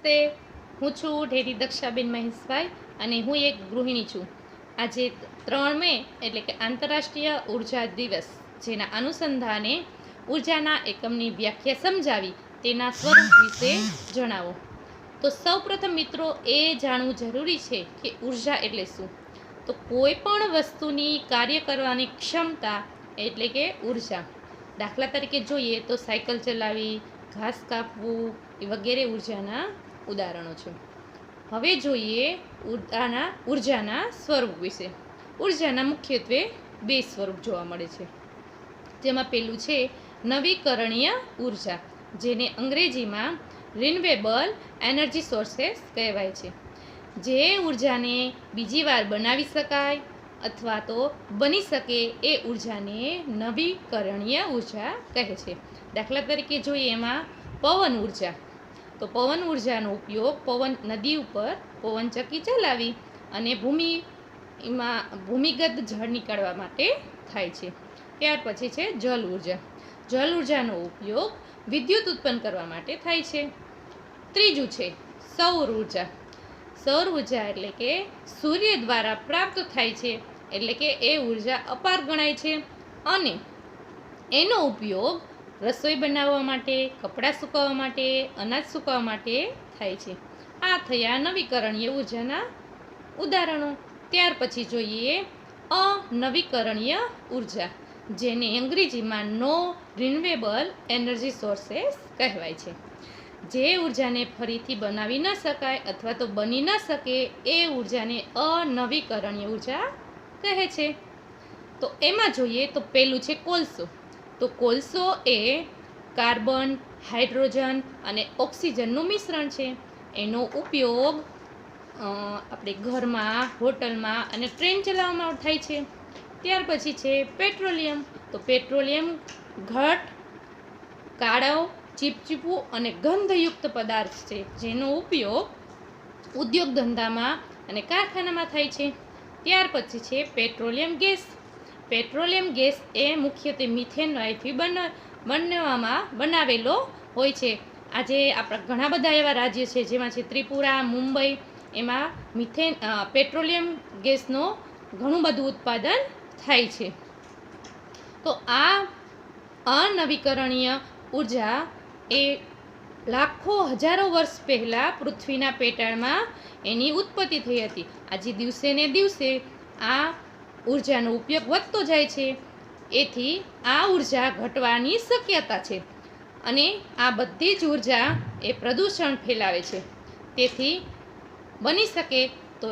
નમસ્તે, હું છું ઢેરી દક્ષાબેન મહેશભાઈ અને હું એક ગૃહિણી છું. આજે 3 મે એટલે કે આંતરરાષ્ટ્રીય ઉર્જા દિવસ, જેના અનુસંધાને ઉર્જાના એકમની વ્યાખ્યા સમજાવી તેના સ્વરૂપ વિશે જણાવો. તો સૌપ્રથમ મિત્રો એ જાણવું જરૂરી છે કે ઉર્જા એટલે શું. તો કોઈ પણ વસ્તુની કાર્ય કરવાની ક્ષમતા એટલે કે ઉર્જા. દાખલા તરીકે જોઈએ તો સાયકલ ચલાવવી, ઘાસ કાપવું એ વગેરે ઉર્જાના ઉદાહરણો છે. હવે જોઈએ ઉર્જાના સ્વરૂપ વિશે. ઉર્જાના મુખ્યત્વે 2 સ્વરૂપ જોવા મળે છે, જેમાં પહેલું છે નવીકરણીય ઉર્જા, જેને અંગ્રેજીમાં રિન્યુએબલ એનર્જી સોર્સેસ કહેવાય છે. જે ઉર્જાને બીજી વાર બનાવી શકાય અથવા તો બની શકે એ ઉર્જાને નવીકરણીય ઉર્જા કહે છે. દાખલા તરીકે જોઈએ એમાં પવન ઉર્જા. તો પવન ઉર્જાનો ઉપયોગ નદી ઉપર પવનચક્કી ચલાવી અને ભૂમિગત જળ નીકાળવા માટે થાય છે. ત્યાર પછી છે જલ ઉર્જા. જલ ઉર્જાનો ઉપયોગ વિદ્યુત ઉત્પન્ન કરવા માટે થાય છે. ત્રીજું છે સૌર ઉર્જા. સૌર ઉર્જા એટલે કે સૂર્ય દ્વારા પ્રાપ્ત થાય છે, એટલે કે એ ઉર્જા અપાર ગણાય છે અને એનો ઉપયોગ રસોઈ બનાવવા માટે, કપડાં સુકવવા માટે, અનાજ સુકવવા માટે થાય છે. આ થયા નવીકરણીય ઉર્જાના ઉદાહરણો. ત્યાર પછી જોઈએ અનવીકરણીય ઉર્જા, જેને અંગ્રેજીમાં નો રિન્યુએબલ એનર્જી સોર્સેસ કહેવાય છે. જે ઉર્જાને ફરીથી બનાવી ન શકાય અથવા તો બની ન શકે એ ઉર્જાને અનવીકરણીય ઉર્જા કહે છે. તો એમાં જોઈએ તો પહેલું છે કોલસો. તો કોલસો એ કાર્બન, હાઇડ્રોજન અને ઓક્સિજનનું મિશ્રણ છે. એનો ઉપયોગ આપણે ઘરમાં, હોટલમાં અને ટ્રેન ચલાવવામાં થાય છે. ત્યાર પછી છે પેટ્રોલિયમ. તો પેટ્રોલિયમ ઘટ, કાળો, ચીપચીપું અને ગંધયુક્ત પદાર્થ છે, જેનો ઉપયોગ ઉદ્યોગ ધંધામાં અને કારખાનામાં થાય છે. ત્યાર પછી છે પેટ્રોલિયમ ગેસ. પેટ્રોલિયમ ગેસ એ મુખ્યત્વે મિથેન વાયુથી બનાવેલો હોય છે. આજે આપણા ઘણા બધા એવા રાજ્ય છે, જેમાં છે ત્રિપુરા, મુંબઈ, એમાં પેટ્રોલિયમ ગેસનો ઘણું બધું ઉત્પાદન થાય છે. તો આ અનવીકરણીય ઉર્જા એ લાખો હજારો વર્ષ પહેલાં પૃથ્વીના પેટાળમાં એની ઉત્પત્તિ થઈ હતી. આજે દિવસે ને દિવસે આ ઉર્જાનો ઉપયોગ વધતો જાય છે, એથી આ ઉર્જા ઘટવાની શક્યતા છે અને આ બધી જ ઉર્જા એ પ્રદૂષણ ફેલાવે છે. તેથી બની શકે તો